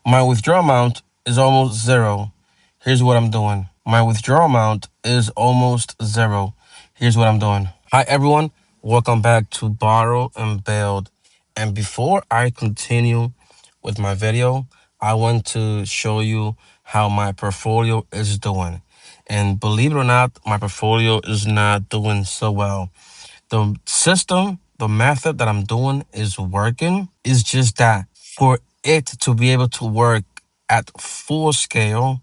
My withdrawal amount is almost zero. Here's what I'm doing. My withdrawal amount is almost zero. Here's what I'm doing. Hi, everyone. Welcome back to Borrow and Build. And before I continue with my video, I want to show you how my portfolio is doing. And believe it or not, my portfolio is not doing so well. The system, the method that I'm doing is working. It's just that for it to be able to work at full scale,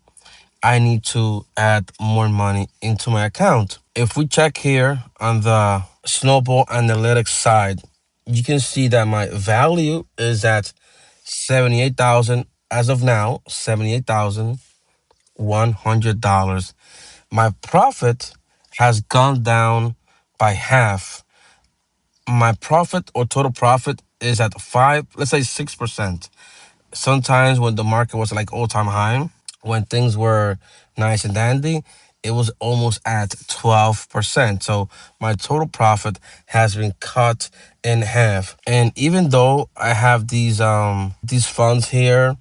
I need to add more money into my account. If we check here on the Snowball Analytics side, you can see that my value is at 78,000 as of now, $78,100. My profit has gone down by half. My profit or total profit is at five, let's say 6%. Sometimes when the market was like all-time high, when things were nice and dandy, it was almost at 12%. So my total profit has been cut in half. And even though I have these funds here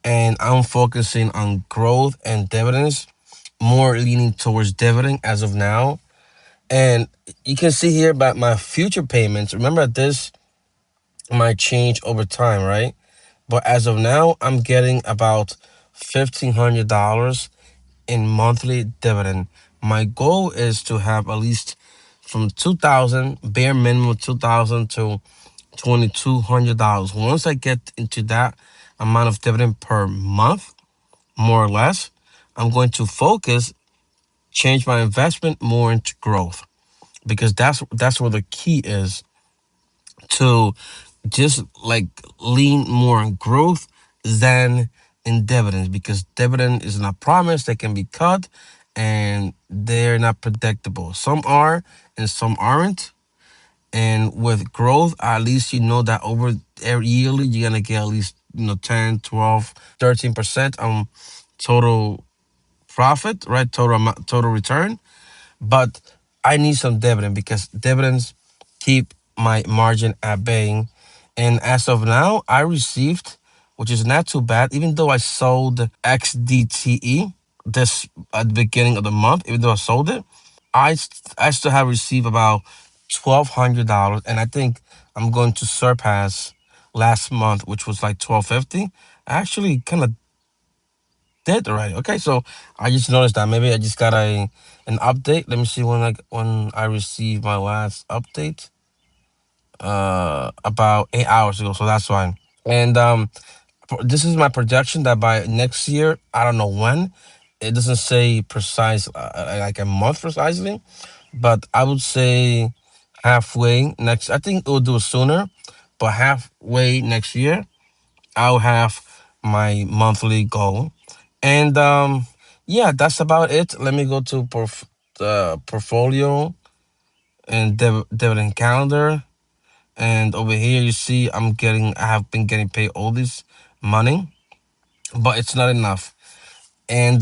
and I'm focusing on growth and dividends, more leaning towards dividend as of now. And you can see here about my future payments. Remember, this might change over time, right? But as of now, I'm getting about $1,500 in monthly dividend. My goal is to have at least from 2,000, bare minimum 2,000 to $2,200. Once I get into that amount of dividend per month, more or less, I'm going to focus, change my investment more into growth because that's where the key is, to just like lean more on growth than in dividends, because dividend is not promised, they can be cut and they're not predictable. Some are and some aren't. And with growth, at least you know that over every yearly you're gonna get at least 10, 12, 13% on total profit, right? Total amount, total return. But I need some dividend because dividends keep my margin at bay. And as of now, I received, which is not too bad, even though I sold XDTE this at the beginning of the month, even though I sold it, I still have received about $1,200. And I think I'm going to surpass last month, which was like 1,250. I actually kind of did already. Okay, so I just noticed that maybe I just got an update. Let me see when I received my last update. About 8 hours ago. So that's fine. And this is my projection that by next year, I don't know when. It doesn't say precise, like a month precisely, but I would say halfway next. I think it will do it sooner, but halfway next year, I'll have my monthly goal. And yeah, that's about it. Let me go to portfolio and dividend calendar. And over here, you see, I have been getting paid all this money, but it's not enough. And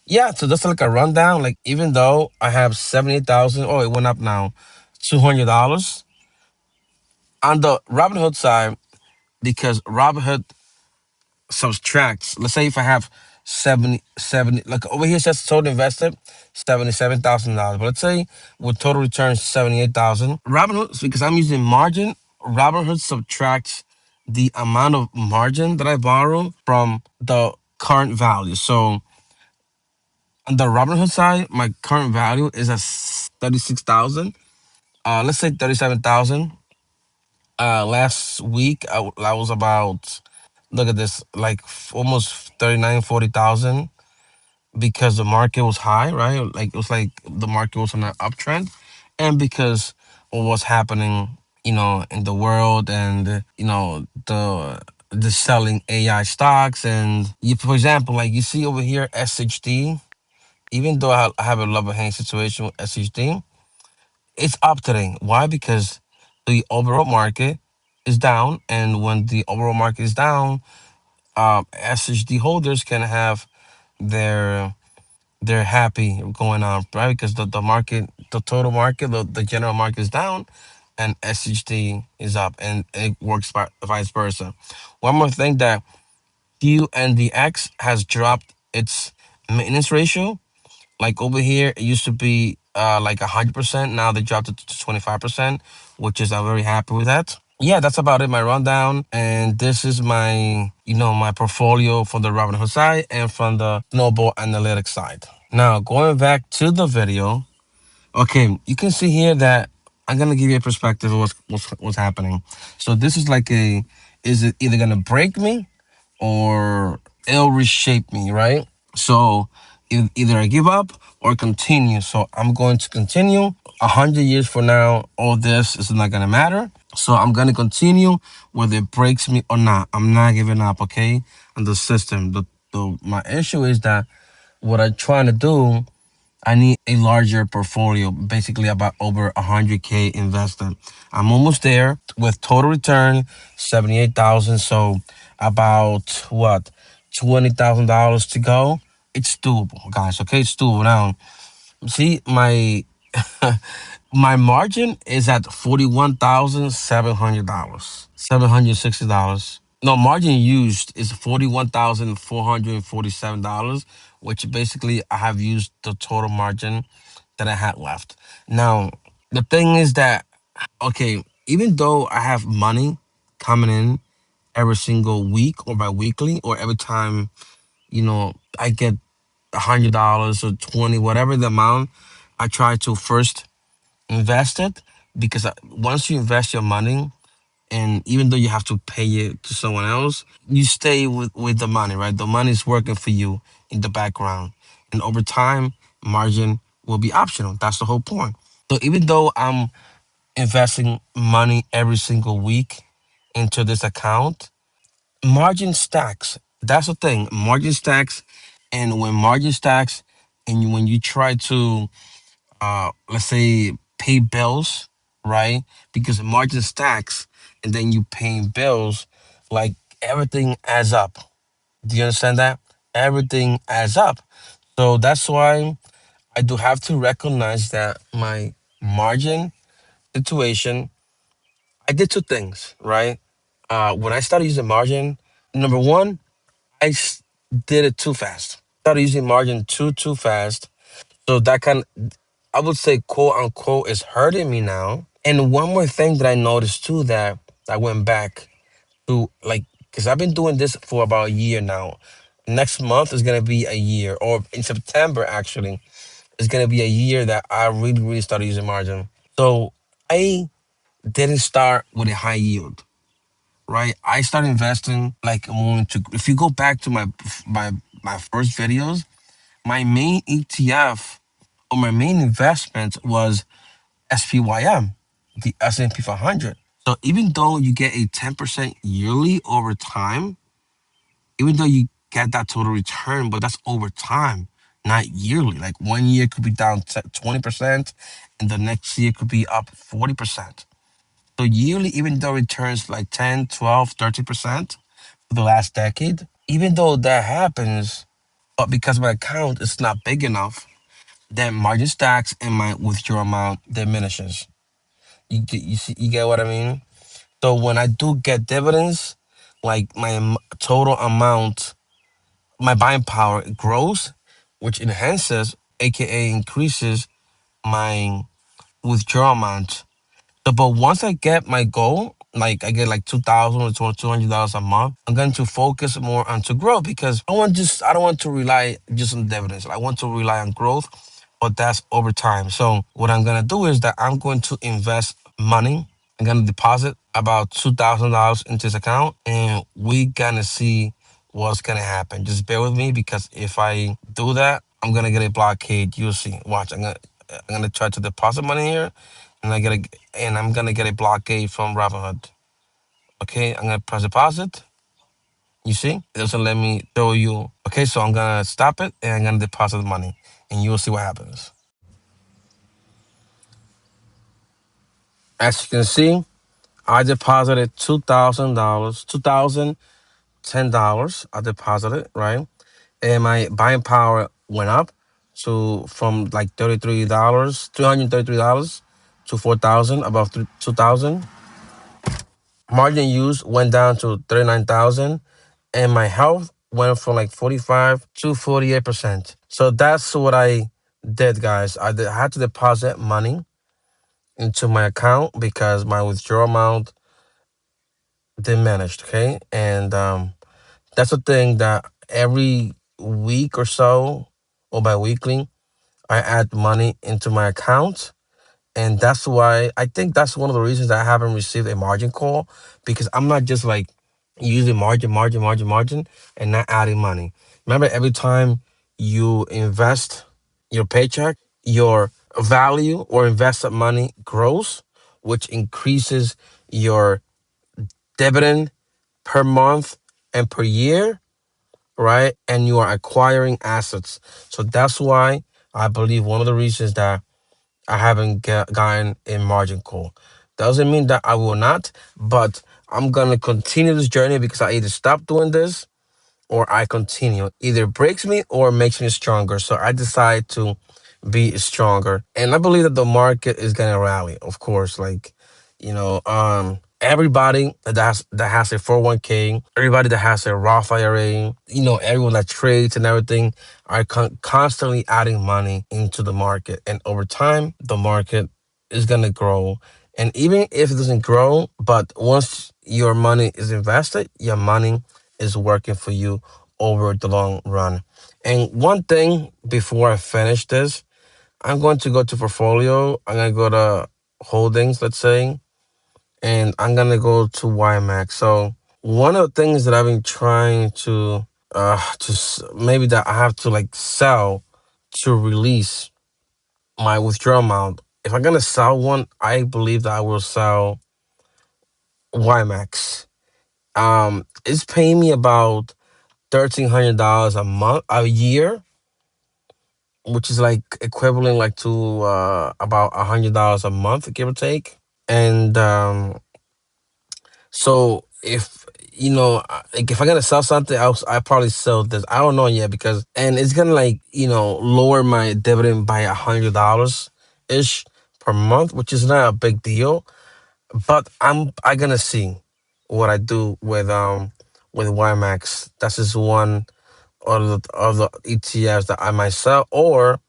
yeah, so that's like a rundown. Like even though I have 78,000, oh, it went up now, $200 on the Robinhood side, because Robinhood subtracts. Let's say if I have 70, like over here it says total invested $77,000, but let's say with total return 78,000. Robinhood, because I'm using margin, Robinhood subtracts the amount of margin that I borrow from the current value. So on the Robinhood side, my current value is at 36,000. Let's say 37,000. Last week I was about, look at this, like almost 39, 40,000, because the market was high, right? Like it was like the market was on an uptrend, and because of what's happening, in the world, and the selling AI stocks, and for example, like you see over here, SHD. Even though I have a love and hate situation with SHD, it's up today. Why? Because the overall market is down, and when the overall market is down, SHD holders can have their they're happy going on, right? Because the market, the total market, the general market is down, and SHD is up, and it works vice versa. One more thing that QNDX has dropped its maintenance ratio. Like over here, it used to be like 100%. Now they dropped it to 25%, which is I'm very happy with that. Yeah, that's about it. My rundown, and this is my my portfolio from the Robinhood side and from the Snowball Analytics side. Now going back to the video, okay, you can see here that I'm gonna give you a perspective of what's happening. So this is like is it either gonna break me or it'll reshape me, right? So either I give up or continue. So I'm going to continue. 100 years from now, all this is not gonna matter. So I'm gonna continue whether it breaks me or not. I'm not giving up, okay? And the system. My issue is that what I'm trying to do, I need a larger portfolio, basically about over 100K invested. I'm almost there with total return 78,000. So about what, $20,000 to go. It's doable, guys. Okay, it's doable. Now, see my my margin is at $41,700, $760. No, margin used is $41,447, which basically I have used the total margin that I had left. Now, the thing is that, okay, even though I have money coming in every single week or bi-weekly or every time, I get $100 or 20, whatever the amount, I try to first invest it because once you invest your money, and even though you have to pay it to someone else, you stay with the money, right? The money is working for you in the background, and over time, margin will be optional. That's the whole point. So even though I'm investing money every single week into this account, margin stacks. That's the thing. Margin stacks, and when margin stacks, and when you try to let's say pay bills, right? Because the margin stacks and then you paying bills, like everything adds up. Do you understand that? Everything adds up. So that's why I do have to recognize that my margin situation, I did two things, right? When I started using margin, number one, did it too fast. Started using margin too fast. So that I would say, quote unquote, is hurting me now. And one more thing that I noticed too, that I went back to, like, because I've been doing this for about a year now. Next month is gonna be a year, or in September actually, it's gonna be a year that I really started using margin. So I didn't start with a high yield, right? I started investing like more into. If you go back to my my first videos, my main ETF or my main investment was SPYM, the S&P 500. So even though you get a 10% yearly over time, even though you get that total return, but that's over time, not yearly. Like 1 year could be down 20%, and the next year could be up 40%. So yearly, even though returns like 10, 12, 30% for the last decade, even though that happens, but because my account is not big enough, then margin stacks and my withdrawal amount diminishes. You get what I mean? So when I do get dividends, like my total amount, my buying power grows, which enhances, aka increases my withdrawal amount. So, but once I get my goal, like I get like 2,000 or $200 a month, I'm going to focus more on to grow because I don't want to rely just on dividends. I want to rely on growth, but that's over time. So what I'm gonna do is that I'm going to invest money. I'm gonna deposit about $2,000 into this account, and we gonna see what's gonna happen. Just bear with me because if I do that, I'm gonna get a blockade. You'll see. Watch. I'm gonna try to deposit money here, and I'm gonna get a blockade from Robinhood. Okay, I'm gonna press deposit. You see, it doesn't let me show you. Okay, so I'm gonna stop it and I'm gonna deposit the money, and you'll see what happens. As you can see, I deposited $2,000, $2,010. I deposited, right, and my buying power went up to from like $33, $333 to 4,000, above 2,000. Margin use went down to 39,000, and my health went from like 45 to 48%. So that's what I did, guys. Had to deposit money into my account because my withdrawal amount diminished. Okay. And that's a thing that every week or so, or bi-weekly, I add money into my account. And that's why I think that's one of the reasons that I haven't received a margin call, because I'm not just like using margin, and not adding money. Remember, every time you invest your paycheck, your value or invested money grows, which increases your dividend per month and per year, right? And you are acquiring assets. So that's why I believe one of the reasons that I haven't gotten a margin call. Doesn't mean that I will not, but I'm gonna continue this journey because I either stop doing this or I continue. Either breaks me or makes me stronger. So I decide to be stronger. And I believe that the market is gonna rally, of course. Like, everybody that has a 401k, everybody that has a Roth IRA, everyone that trades and everything are constantly adding money into the market. And over time, the market is gonna grow. And even if it doesn't grow, but once your money is invested, your money is working for you over the long run. And one thing before I finish this, I'm going to go to portfolio. I'm going to go to holdings, let's say, and I'm going to go to YMAX. So one of the things that I've been trying maybe that I have to like sell to release my withdrawal amount. If I'm going to sell one, I believe that I will sell YMAX. It's paying me about $1,300 a year, which is like equivalent like to about $100 a month, give or take. And so if like if I gotta sell something else, I probably sell this. I don't know yet, because and it's gonna like lower my dividend by $100 ish per month, which is not a big deal. But I gonna see what I do with YMAX. That's just one of the ETFs that I might sell, or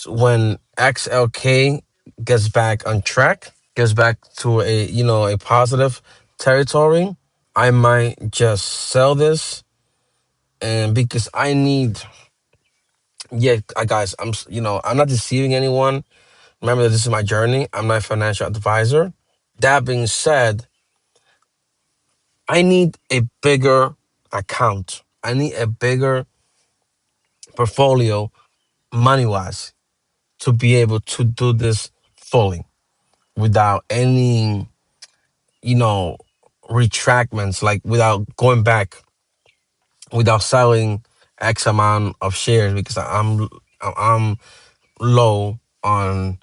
when XLK gets back on track, gets back to a positive territory, I might just sell this. And because I need, yeah, guys, I'm not deceiving anyone. Remember that this is my journey. I'm not a financial advisor. That being said, I need a bigger account. I need a bigger portfolio, money wise, to be able to do this fully without any, you know, retractments, like without going back, without selling X amount of shares, because I'm low on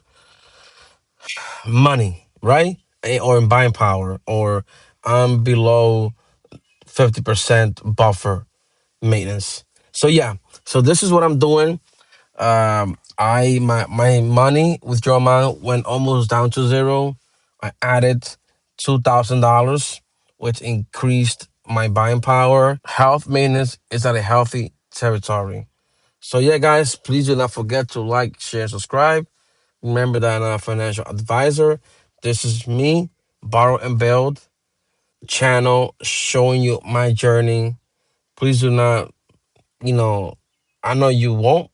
money, right? Or in buying power, or I'm below 50% buffer maintenance. So yeah, so this is what I'm doing. My money withdrawal amount went almost down to zero. I added $2,000, which increased my buying power. Health maintenance is at a healthy territory. So yeah, guys, please do not forget to like, share, and subscribe. Remember that I'm a financial advisor. This is me, Borrow and Build channel, showing you my journey. Please do not, you know, I know you won't,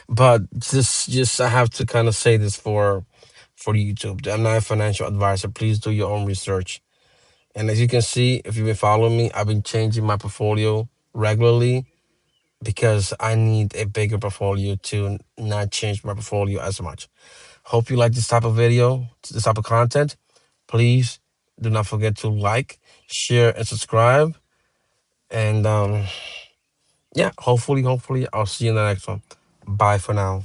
but just I have to kind of say this for YouTube. I'm not a financial advisor. Please do your own research. And as you can see, if you've been following me, I've been changing my portfolio regularly because I need a bigger portfolio to not change my portfolio as much. Hope you like this type of video, this type of content. Please do not forget to like, share, and subscribe. And yeah, hopefully I'll see you in the next one. Bye for now.